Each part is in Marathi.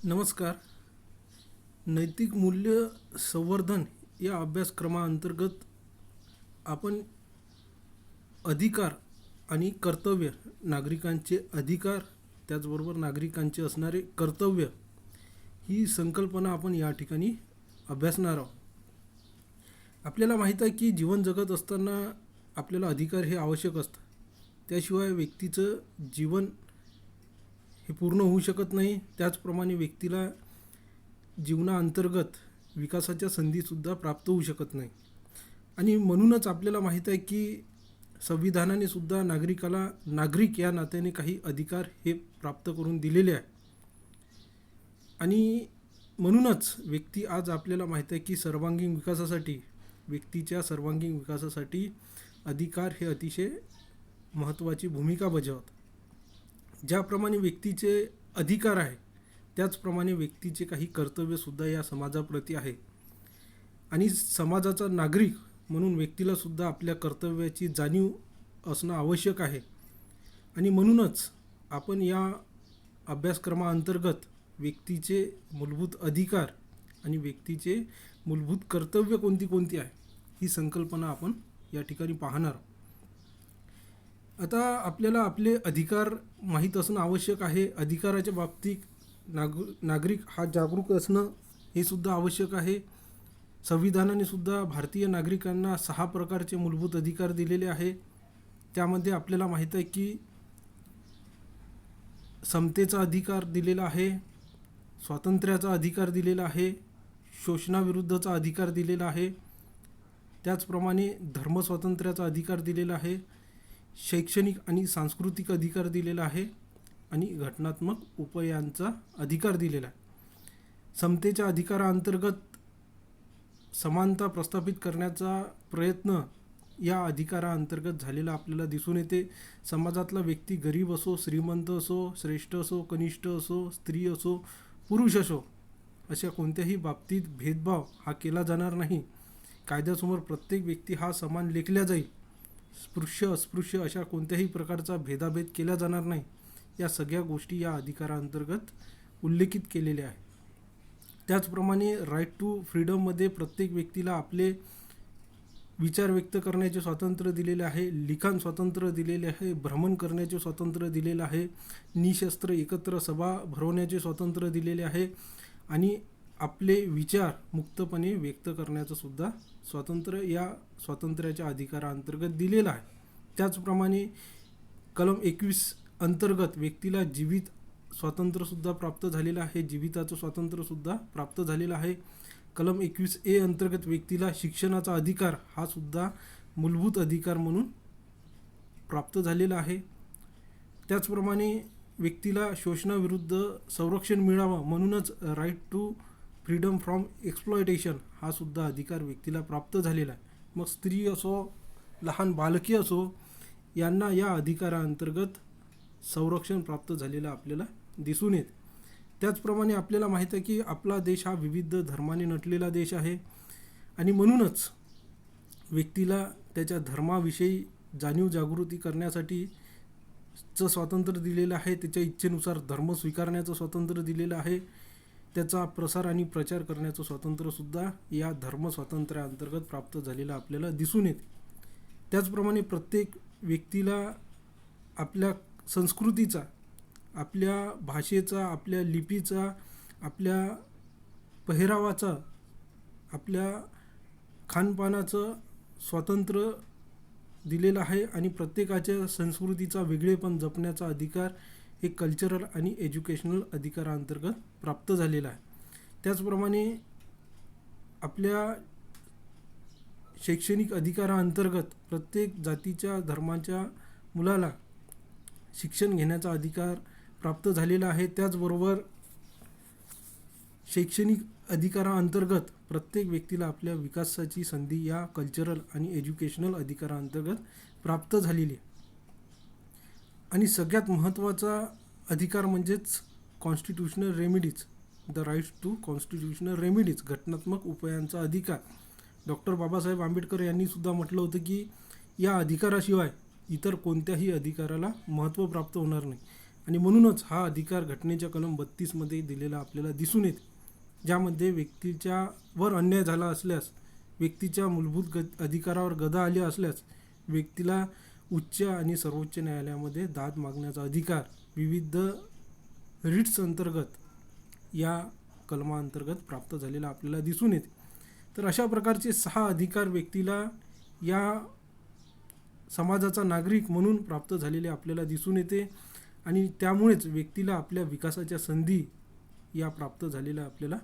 नमस्कार. नैतिक मूल्य संवर्धन या अभ्यासक्रमाअंतर्गत आपण अधिकार आणि कर्तव्य, नागरिकांचे अधिकार त्याचबरोबर नागरिकांचे असणारे कर्तव्य ही संकल्पना आपण या ठिकाणी अभ्यासणार आहोत. आपल्याला माहीत आहे की जीवन जगत असताना आपल्याला अधिकार हे आवश्यक असतं. त्याशिवाय व्यक्तीचं जीवन हे पूर्ण होऊ शकत नाही. त्याचप्रमाणे व्यक्तीला जीवनाअंतर्गत विकासाच्या संधीसुद्धा प्राप्त होऊ शकत नाही. आणि म्हणूनच आपल्याला माहीत आहे की संविधानाने सुद्धा नागरिकाला नागरिक या नात्याने काही अधिकार हे प्राप्त करून दिलेले आहे. आणि म्हणूनच व्यक्ती आज आपल्याला माहीत आहे की सर्वांगीण विकासासाठी, व्यक्तीच्या सर्वांगीण विकासासाठी अधिकार हे अतिशय महत्त्वाची भूमिका बजावतात. ज्याप्रमाणे व्यक्तीचे अधिकार आहे त्याचप्रमाणे व्यक्तीचे काही कर्तव्यसुद्धा या समाजाप्रती आहे. आणि समाजाचा नागरिक म्हणून व्यक्तीलासुद्धा आपल्या कर्तव्याची जाणीव असणं आवश्यक आहे. आणि म्हणूनच आपण या अभ्यासक्रमाअंतर्गत व्यक्तीचे मूलभूत अधिकार आणि व्यक्तीचे मूलभूत कर्तव्य कोणती कोणती आहे ही संकल्पना आपण या ठिकाणी पाहणार आहोत. आता आपल्याला आपले अधिकार माहीत असणं आवश्यक आहे. अधिकाराच्या बाबतीत नागरिक हा जागरूक असणं हे सुद्धा आवश्यक आहे. संविधानाने सुद्धा भारतीय नागरिकांना 6 प्रकारचे मूलभूत अधिकार दिलेले आहे. त्यामध्ये आपल्याला माहीत आहे की समतेचा अधिकार दिलेला आहे, स्वातंत्र्याचा अधिकार दिलेला आहे, शोषणाविरुद्धचा अधिकार दिलेला आहे, त्याचप्रमाणे धर्मस्वातंत्र्याचा अधिकार दिलेला आहे, शैक्षणिक आणि सांस्कृतिक अधिकार दिलेला आहे आणि घटनात्मक उपायांचा अधिकार दिलेला आहे. समतेच्या अधिकाराअंतर्गत समानता प्रस्थापित करण्याचा प्रयत्न या अधिकाराअंतर्गत झालेला आपल्याला दिसून येते. समाजातला व्यक्ती गरीब असो, श्रीमंत असो, श्रेष्ठ असो, कनिष्ठ असो, स्त्री असो, पुरुष असो, अशा कोणत्याही बाबतीत भेदभाव हा केला जाणार नाही. कायद्यासमोर प्रत्येक व्यक्ती हा समान लेखला जाईल. स्पृश्य अस्पृश्य अशा कोणत्याही प्रकारचा भेदाभेद केला जाणार नाही. या सगळ्या गोष्टी या अधिकाराअंतर्गत उल्लेखित केलेल्या आहेत. त्याचप्रमाणे राईट टू फ्रीडममध्ये प्रत्येक व्यक्तीला आपले विचार व्यक्त करण्याचे स्वातंत्र्य दिलेले आहे, लिखाण स्वातंत्र्य दिलेले आहे, भ्रमण करण्याचे स्वातंत्र्य दिलेले आहे, निशस्त्र एकत्र सभा भरवण्याचे स्वातंत्र्य दिलेले आहे आणि आपले विचार मुक्तपणे व्यक्त करण्याचं सुद्धा स्वातंत्र्य या स्वातंत्र्याच्या अधिकाराअंतर्गत दिलेलं आहे. त्याचप्रमाणे कलम 21 अंतर्गत व्यक्तीला जीवित स्वातंत्र्यसुद्धा प्राप्त झालेलं आहे, जीविताचं स्वातंत्र्यसुद्धा प्राप्त झालेलं आहे. कलम 21A अंतर्गत व्यक्तीला शिक्षणाचा अधिकार हा सुद्धा मूलभूत अधिकार म्हणून प्राप्त झालेला आहे. त्याचप्रमाणे व्यक्तीला शोषणाविरुद्ध संरक्षण मिळावं म्हणूनच right to freedom from exploitation हा सुद्धा अधिकार व्यक्तीला प्राप्त झालेला आहे. मग स्त्री असो, लहान बालके असो, यांना या अधिकाराअंतर्गत संरक्षण प्राप्त झालेलं आपल्याला दिसून येते. त्याचप्रमाणे आपल्याला माहीत आहे की आपला देश हा विविध धर्माने नटलेला देश आहे आणि म्हणूनच व्यक्तीला त्याच्या धर्माविषयी जाणीव जागृती करण्यासाठी स्वातंत्र्य दिलेलं आहे. त्याच्या इच्छेनुसार धर्म स्वीकारण्याचं स्वातंत्र्य दिलेलं आहे. त्याचा प्रसार आणि प्रचार करण्याचं स्वातंत्र्यसुद्धा या धर्म स्वातंत्र्याअंतर्गत प्राप्त झालेलं आपल्याला दिसून येते. त्याचप्रमाणे प्रत्येक व्यक्तीला आपल्या संस्कृतीचा, आपल्या भाषेचा, आपल्या लिपीचा, आपल्या पेहरावाचा, आपल्या खानपानाचं स्वातंत्र्य दिलेलं आहे आणि प्रत्येकाच्या संस्कृतीचा वेगळेपण जपण्याचा अधिकार हे कल्चरल आणि एज्युकेशनल अधिकाराअंतर्गत प्राप्त झालेला आहे. त्याचप्रमाणे आपल्या शैक्षणिक अधिकाराअंतर्गत प्रत्येक जातीच्या धर्माच्या मुलाला शिक्षण घेण्याचा अधिकार प्राप्त झालेला आहे. त्याचबरोबर शैक्षणिक अधिकाराअंतर्गत प्रत्येक व्यक्तीला आपल्या विकासाची संधी या कल्चरल आणि एज्युकेशनल अधिकाराअंतर्गत प्राप्त झालेली आहे. आणि सगळ्यात महत्त्वाचा अधिकार म्हणजेच constitutional remedies, the rights to constitutional remedies, घटनात्मक उपायांचा अधिकार. डॉक्टर बाबासाहेब आंबेडकर यांनी सुद्धा म्हटलं होतं की या अधिकाराशिवाय इतर कोणत्याही अधिकाराला महत्त्व प्राप्त होणार नाही. आणि म्हणूनच हा अधिकार घटनेच्या कलम 32मध्ये दिलेला आपल्याला दिसून येते, ज्यामध्ये व्यक्तीच्या वर अन्याय झाला असल्यास, व्यक्तीच्या मूलभूत अधिकारावर गदा आली असल्यास व्यक्तीला उच्च आणि सर्वोच्च न्यायालयामध्ये दाद मागण्याचा अधिकार विविध रिट्स अंतर्गत या कलमाअंतर्गत प्राप्त झालेला आपल्याला दिसून येते. तर अशा प्रकारचे 6 अधिकार व्यक्तीला या समाजाचा नागरिक म्हणून प्राप्त झालेले आपल्याला दिसून येते आणि त्यामुळेच व्यक्तीला आपल्या विकासाच्या संधी या प्राप्त झालेल्या आपल्याला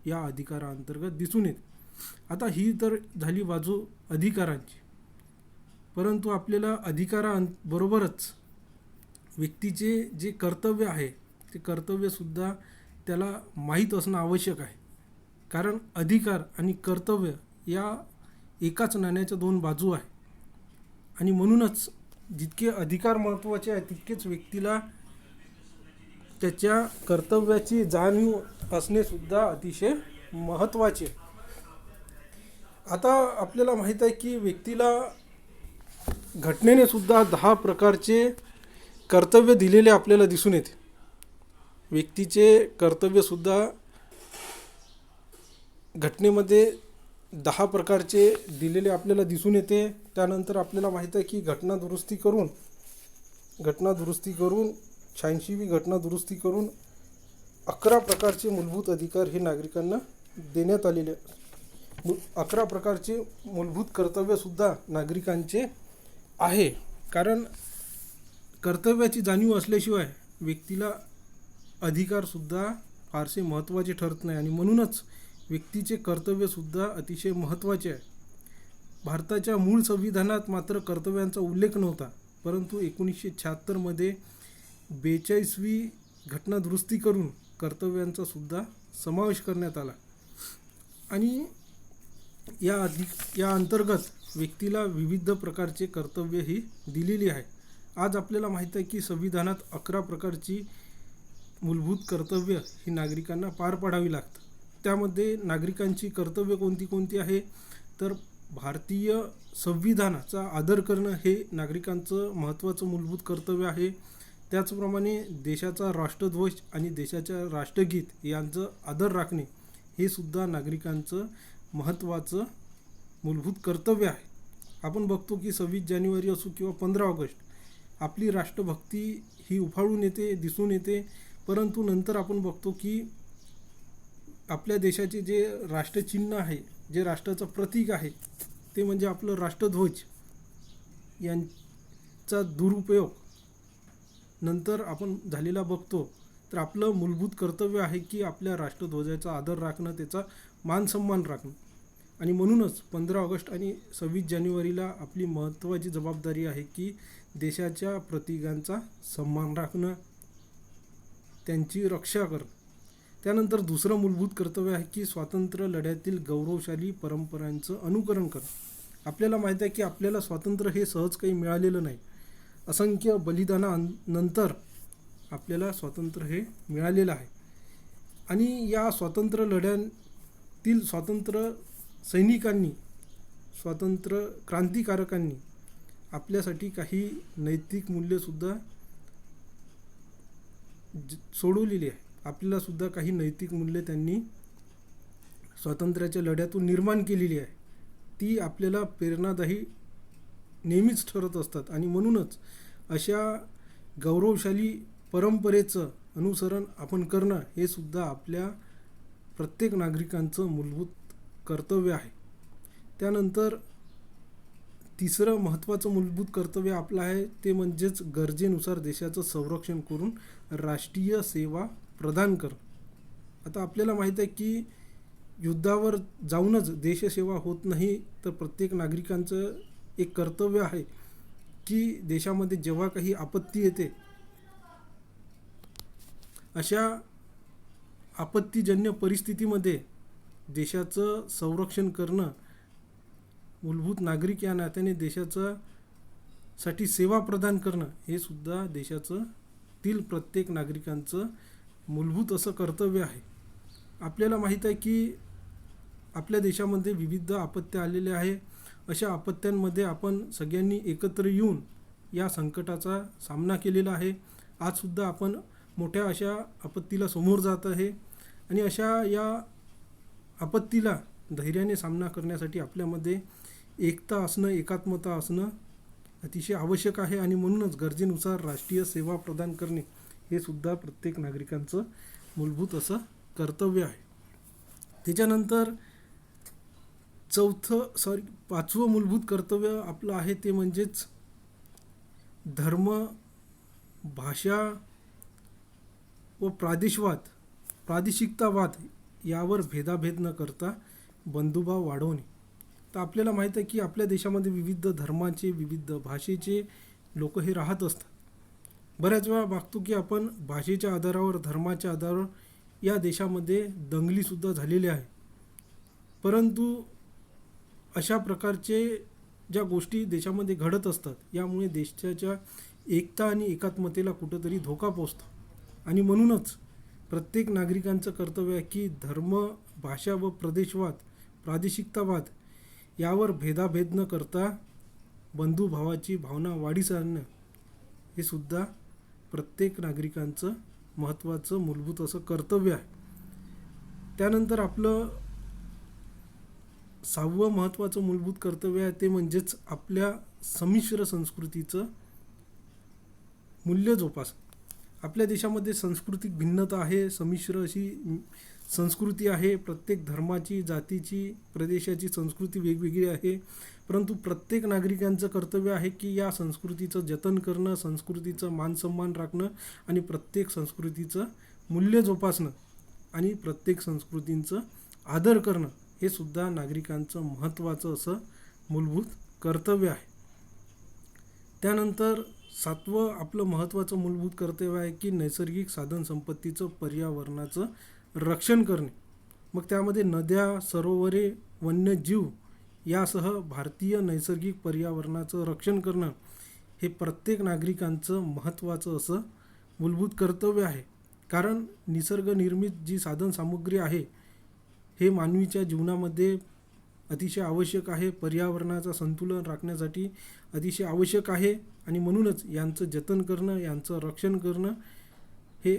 या अधिकाराअंतर्गत दिसून येते. आता ही तर झाली बाजू अधिकारांची, परंतु आपल्याला अधिकाराबरोबरच व्यक्तीचे जे कर्तव्य आहे ते कर्तव्यसुद्धा त्याला माहीत असणं आवश्यक आहे. कारण अधिकार आणि कर्तव्य या एकाच नाण्याच्या 2 बाजू आहे आणि म्हणूनच जितके अधिकार महत्त्वाचे आहे तितकेच व्यक्तीला त्याच्या कर्तव्याची जाणीव असणेसुद्धा अतिशय महत्त्वाचे. आता आपल्याला माहीत आहे की व्यक्तीला घटनेने सुद्धा 10 प्रकारचे कर्तव्य दिलेले आपल्याला दिसून येते. व्यक्तीचे कर्तव्यसुद्धा घटनेमध्ये 10 प्रकारचे दिलेले आपल्याला दिसून येते. त्यानंतर आपल्याला माहीत आहे की घटना दुरुस्ती करून 86वी घटना दुरुस्ती करून 11 प्रकारचे मूलभूत अधिकार हे नागरिकांना देण्यात आलेले. 11 प्रकारचे मूलभूत कर्तव्यसुद्धा नागरिकांचे आहे. कारण कर्तव्याची जाणीव असल्याशिवाय व्यक्तीला अधिकारसुद्धा फारसे महत्त्वाचे ठरत नाही आणि म्हणूनच व्यक्तीचे कर्तव्यसुद्धा अतिशय महत्त्वाचे आहे. भारताच्या मूळ संविधानात मात्र कर्तव्यांचा उल्लेख नव्हता, परंतु 1976मध्ये 42वी घटना दुरुस्ती करून कर्तव्यांचा सुद्धा समावेश करण्यात आला आणि या अंतर्गत व्यक्तीला विविध प्रकारचे कर्तव्य ही दिलेली आहे. आज आपल्याला माहीत आहे की संविधानात 11 प्रकारची मूलभूत कर्तव्य ही नागरिकांना पार पाडावी लागतात. त्यामध्ये नागरिकांची कर्तव्य कोणती आहे तर भारतीय संविधानाचा आदर करणं हे नागरिकांचं महत्त्वाचं मूलभूत कर्तव्य आहे. त्याचप्रमाणे देशाचा राष्ट्रध्वज आणि देशाच्या राष्ट्रगीत यांचं आदर राखणे हे सुद्धा नागरिकांचं महत्त्वाचं मूलभूत कर्तव्य आहे. आपण बघतो की 26 जानेवारी असो किंवा 15 ऑगस्ट आपली राष्ट्रभक्ती ही उफाळून येते, दिसून येते, परंतु नंतर आपण बघतो की आपल्या देशाचे जे राष्ट्रचिन्ह आहे, जे राष्ट्राचं प्रतीक आहे ते म्हणजे आपलं राष्ट्रध्वज यांचा दुरुपयोग नंतर आपण झालेला बघतो. तर आपलं मूलभूत कर्तव्य आहे की आपल्या राष्ट्रध्वजाचा आदर राखणं, त्याचा मानसन्मान राखणं आणि म्हणूनच 15 ऑगस्ट आणि 26 जानेवारीला आपली महत्त्वाची जबाबदारी आहे की देशाच्या प्रतीकांचा सन्मान राखणं, त्यांची रक्षा करणं. त्यानंतर दुसरं मूलभूत कर्तव्य आहे की स्वातंत्र्य लढ्यातील गौरवशाली परंपरांचं अनुकरण करणं. आपल्याला माहीत आहे की आपल्याला स्वातंत्र्य हे सहज काही मिळालेलं नाही. असंख्य बलिदानानंतर आपल्याला स्वातंत्र्य हे मिळालेलं आहे आणि या स्वातंत्र्य लढ्यातील स्वातंत्र्य सैनिकांनी, स्वातंत्र्य क्रांतिकारकांनी आपल्यासाठी काही नैतिक मूल्यसुद्धा सोडवलेली आहे. आपल्यालासुद्धा काही नैतिक मूल्ये त्यांनी स्वातंत्र्याच्या लढ्यातून निर्माण केलेली आहे. ती आपल्याला प्रेरणादायी नेहमीच ठरत असतात आणि म्हणूनच अशा गौरवशाली परंपरेचं अनुसरण आपण करणं हे सुद्धा आपल्या प्रत्येक नागरिकांचं मूलभूत कर्तव्य आहे. त्यानंतर तिसरं महत्त्वाचं मूलभूत कर्तव्य आपलं आहे ते म्हणजेच गरजेनुसार देशाचं संरक्षण करून राष्ट्रीय सेवा प्रदान करणं. आता आपल्याला माहीत आहे की युद्धावर जाऊनच देशसेवा होत नाही, तर प्रत्येक नागरिकांचं एक कर्तव्य आहे की देशामध्ये जेव्हा काही आपत्ती येते अशा आपत्तीजन्य परिस्थितीमध्ये देशाचं संरक्षण करणं, मूलभूत नागरिक या नात्याने देशासाठी सेवा प्रदान करणं हे सुद्धा देशातील प्रत्येक नागरिकांचं मूलभूत असं कर्तव्य आहे. आपल्याला माहीत आहे की आपल्या देशामध्ये विविध आपत्त्या आलेल्या आहे. अशा आपत्त्यांमध्ये आपण सगळ्यांनी एकत्र येऊन या संकटाचा सामना केलेला आहे. आजसुद्धा आपण मोठ्या अशा आपत्तीला समोर जात आहे आणि अशा या आपत्तीला धैर्याने सामना करण्यासाठी आपल्यामध्ये एकता असणं, एकात्मता असणं अतिशय आवश्यक आहे आणि म्हणूनच गरजेनुसार राष्ट्रीय सेवा प्रदान करणे हे सुद्धा प्रत्येक नागरिकांचं मूलभूत असं कर्तव्य आहे. त्याच्यानंतर पाचवं मूलभूत कर्तव्य आपलं आहे ते म्हणजेच धर्म, भाषा व प्रादेशिकतावाद यावर भेदाभेद न करता बंधुभाव वाढवणे. तर आपल्याला माहीत आहे की आपल्या देशामध्ये विविध धर्माचे, विविध भाषेचे लोक हे राहत असतात. बऱ्याच वेळा बघतो की आपण भाषेच्या आधारावर, धर्माच्या आधारावर या देशामध्ये दंगलीसुद्धा झालेल्या आहे. परंतु अशा प्रकारचे ज्या गोष्टी देशामध्ये घडत असतात यामुळे देशाच्या एकता आणि एकात्मतेला कुठंतरी धोका पोचतो आणि म्हणूनच प्रत्येक नागरिकांचं कर्तव्य आहे की धर्म, भाषा व प्रादेशिकतावाद यावर भेदाभेद न करता बंधुभावाची भावना वाढीस आणणं हे सुद्धा प्रत्येक नागरिकांचं महत्त्वाचं मूलभूत असं कर्तव्य आहे. त्यानंतर आपलं 6वं महत्त्वाचं मूलभूत कर्तव्य आहे ते म्हणजेच आपल्या संमिश्र संस्कृतीचं मूल्य जोपासणं. आपल्या देशामध्ये सांस्कृतिक भिन्नता आहे, संमिश्र अशी संस्कृती आहे. प्रत्येक धर्माची, जातीची, प्रदेशाची संस्कृती वेगवेगळी आहे. परंतु प्रत्येक नागरिकांचं कर्तव्य आहे की या संस्कृतीचं जतन करणं, संस्कृतीचं मानसन्मान राखणं आणि प्रत्येक संस्कृतीचं मूल्य जोपासणं आणि प्रत्येक संस्कृतींचं आदर करणं हे सुद्धा नागरिकांचं महत्त्वाचं असं मूलभूत कर्तव्य आहे. त्यानंतर 7वं आपलं महत्त्वाचं मूलभूत कर्तव्य आहे की नैसर्गिक साधनसंपत्तीचं, पर्यावरणाचं रक्षण करणे. मग त्यामध्ये नद्या, सरोवरे, वन्यजीव यासह भारतीय नैसर्गिक पर्यावरणाचं रक्षण करणं हे प्रत्येक नागरिकांचं महत्त्वाचं असं मूलभूत कर्तव्य आहे. कारण निसर्गनिर्मित जी साधनसामुग्री आहे हे मानवीच्या जीवनामध्ये अतिशय आवश्यक आहे, पर्यावरणाचं संतुलन राखण्यासाठी अतिशय आवश्यक आहे आणि म्हणूनच यांचं जतन करणं, यांचं रक्षण करणं हे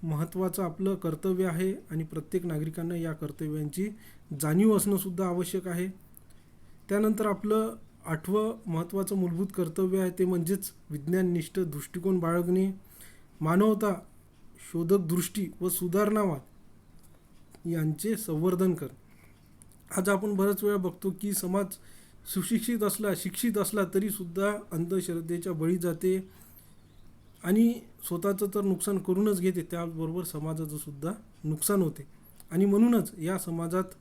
महत्त्वाचं आपलं कर्तव्य आहे आणि प्रत्येक नागरिकांना या कर्तव्यांची जाणीव असणंसुद्धा आवश्यक आहे. त्यानंतर आपलं 8वं महत्त्वाचं मूलभूत कर्तव्य आहे ते म्हणजेच विज्ञाननिष्ठ दृष्टिकोन बाळगणे, मानवता, शोधक दृष्टी व सुधारणावाद यांचे संवर्धन करणे. आज आपण बऱ्याच वेळा बघतो की समाज शिक्षित असला तरीसुद्धा अंधश्रद्धेच्या बळी जाते आणि स्वतःचं तर नुकसान करूनच घेते, त्याबरोबर समाजाचं सुद्धा नुकसान होते. आणि म्हणूनच या समाजात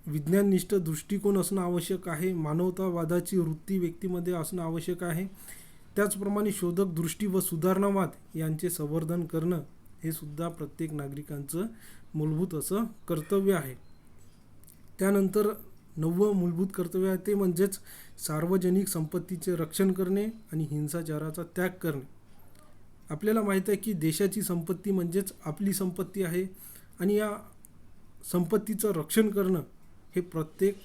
विज्ञाननिष्ठ दृष्टिकोन असणं आवश्यक आहे, मानवतावादाची वृत्ती व्यक्तीमध्ये असणं आवश्यक आहे. त्याचप्रमाणे शोधक दृष्टी व सुधारणावाद यांचे संवर्धन करणं हे सुद्धा प्रत्येक नागरिकांचं मूलभूत असं कर्तव्य आहे. त्यानंतर 9वं मूलभूत कर्तव्य आहे ते म्हणजेच सार्वजनिक संपत्तीचे रक्षण करणे आणि हिंसाचाराचा त्याग करणे. आपल्याला माहीत आहे की देशाची संपत्ती म्हणजेच आपली संपत्ती आहे आणि या संपत्तीचं रक्षण करणं हे प्रत्येक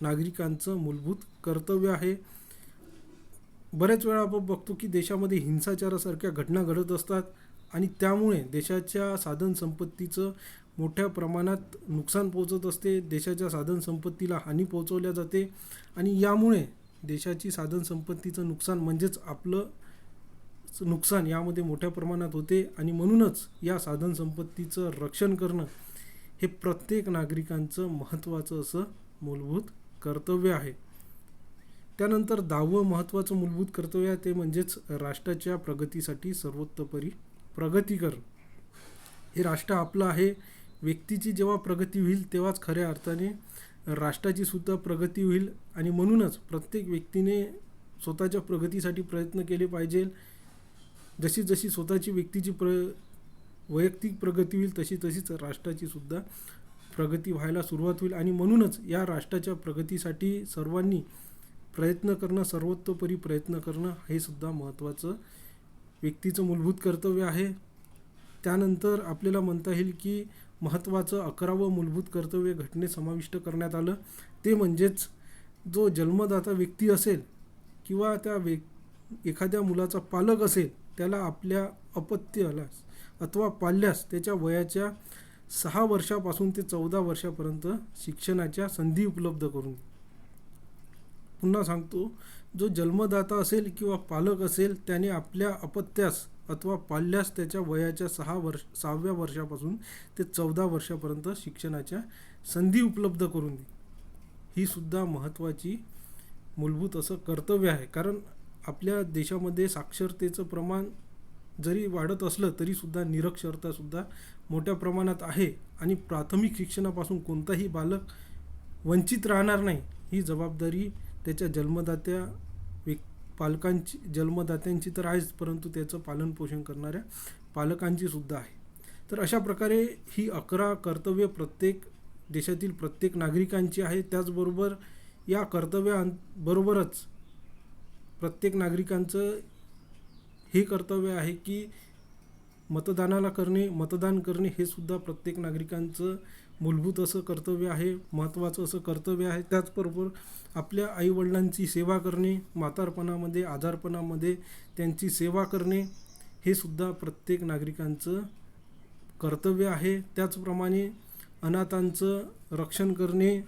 नागरिकांचं मूलभूत कर्तव्य आहे. बऱ्याच वेळा आपण बघतो की देशामध्ये हिंसाचारासारख्या घटना घडत असतात आणि त्यामुळे देशाच्या साधनसंपत्तीचं मोठ्या प्रमाणात नुकसान पोहोचत असते, देशाच्या साधनसंपत्तीला हानी पोहोचवल्या जाते आणि यामुळे देशाची साधनसंपत्तीचं नुकसान म्हणजेच आपलं नुकसान यामध्ये मोठ्या प्रमाणात होते आणि म्हणूनच या साधनसंपत्तीचं रक्षण करणं हे प्रत्येक नागरिकांचं महत्त्वाचं असं मूलभूत कर्तव्य आहे. त्यानंतर 10वं महत्त्वाचं मूलभूत कर्तव्य आहे ते म्हणजेच राष्ट्राच्या प्रगतीसाठी सर्वतोपरी प्रगती करणं. हे राष्ट्र आपलं आहे. व्यक्तीची जेव्हा प्रगती होईल तेव्हाच खऱ्या अर्थाने राष्ट्राची सुद्धा प्रगती होईल आणि म्हणूनच प्रत्येक व्यक्तीने स्वतःच्या प्रगतीसाठी प्रयत्न केले पाहिजे. जशी जशी स्वतःची व्यक्तीची वैयक्तिक प्रगती होईल तशीच राष्ट्राची सुद्धा प्रगती व्हायला सुरुवात होईल आणि म्हणूनच या राष्ट्राच्या प्रगतीसाठी सर्वांनी प्रयत्न करणं, सर्वतोपरी प्रयत्न करणं हे सुद्धा महत्त्वाचं व्यक्तीचं मूलभूत कर्तव्य आहे. त्यानंतर आपल्याला म्हणता येईल की महत्त्वाचं 11वं मूलभूत कर्तव्य घटनेत समाविष्ट करण्यात आलं ते म्हणजेच जो जन्मदाता व्यक्ती असेल किंवा त्या एखाद्या मुलाचा पालक असेल त्याला आपल्या अपत्याला अथवा पाल्यास त्याच्या वयाच्या 6 वर्षापासून ते 14 वर्षापर्यंत शिक्षणाच्या संधी उपलब्ध करून दे. पुन्हा सांगतो, जो जन्मदाता असेल किंवा पालक असेल त्याने आपल्या अपत्यास अथवा पाल्यास त्याच्या वयाच्या 6व्या वर्षापासून ते 14 वर्षापर्यंत शिक्षणाच्या संधी उपलब्ध करून दे. ही सुद्धा महत्त्वाची मूलभूत असं कर्तव्य आहे. कारण आपल्या देशामध्ये साक्षरतेचं प्रमाण जरी वाढत असलं तरीसुद्धा निरक्षरतासुद्धा मोठ्या प्रमाणात आहे आणि प्राथमिक शिक्षणापासून कोणताही बालक वंचित राहणार नाही. ही जबाबदारी त्याच्या जन्मदात्यांची तर आहेच, परंतु त्याचं पालनपोषण करणाऱ्या पालकांची सुद्धा आहे. तर अशा प्रकारे ही 11 कर्तव्य प्रत्येक देशातील प्रत्येक नागरिकांची आहे. त्याचबरोबर या कर्तव्याबरोबरच प्रत्येक नागरिकांचं हे कर्तव्य आहे की मतदान करणे हे सुद्धा प्रत्येक नागरिकांचं मूलभूत असं कर्तव्य आहे, महत्त्वाचं असं कर्तव्य आहे. त्याचबरोबर आपल्या आईवडिलांची सेवा करणे, म्हातारपणामध्ये आजारपणामध्ये त्यांची सेवा करणे हे सुद्धा प्रत्येक नागरिकांचं कर्तव्य आहे. त्याचप्रमाणे अनाथांचं रक्षण करणे,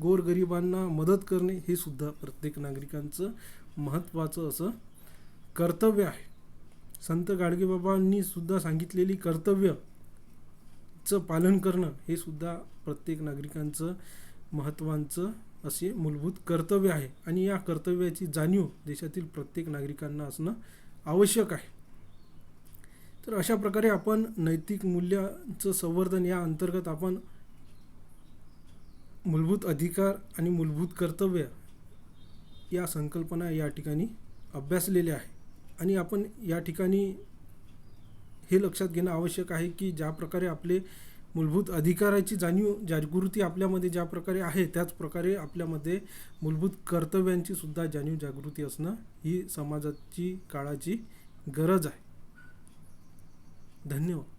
गोरगरिबांना मदत करणे हे सुद्धा प्रत्येक नागरिकांचं महत्त्वाचं असं कर्तव्य आहे. संत गाडगेबाबांनी सुद्धा सांगितलेली कर्तव्यचं पालन करणं हे सुद्धा प्रत्येक नागरिकांचं महत्त्वाचं असे मूलभूत कर्तव्य आहे आणि या कर्तव्याची जाणीव देशातील प्रत्येक नागरिकांना असणं आवश्यक आहे. तर अशा प्रकारे आपण नैतिक मूल्यांचं संवर्धन या अंतर्गत आपण मूलभूत अधिकार आणि मूलभूत कर्तव्य या संकल्पना या ठिकाणी अभ्यासलेल्या आहे. आणि आपण या ठिकाणी हे लक्षात घेणं आवश्यक आहे की ज्या प्रकारे आपले मूलभूत अधिकाराची जागृती आपल्यामध्ये ज्या प्रकारे आहे, त्याच प्रकारे आपल्यामध्ये मूलभूत कर्तव्यांची सुद्धा जागृती असणं ही समाजाची काळाची गरज आहे. धन्यवाद.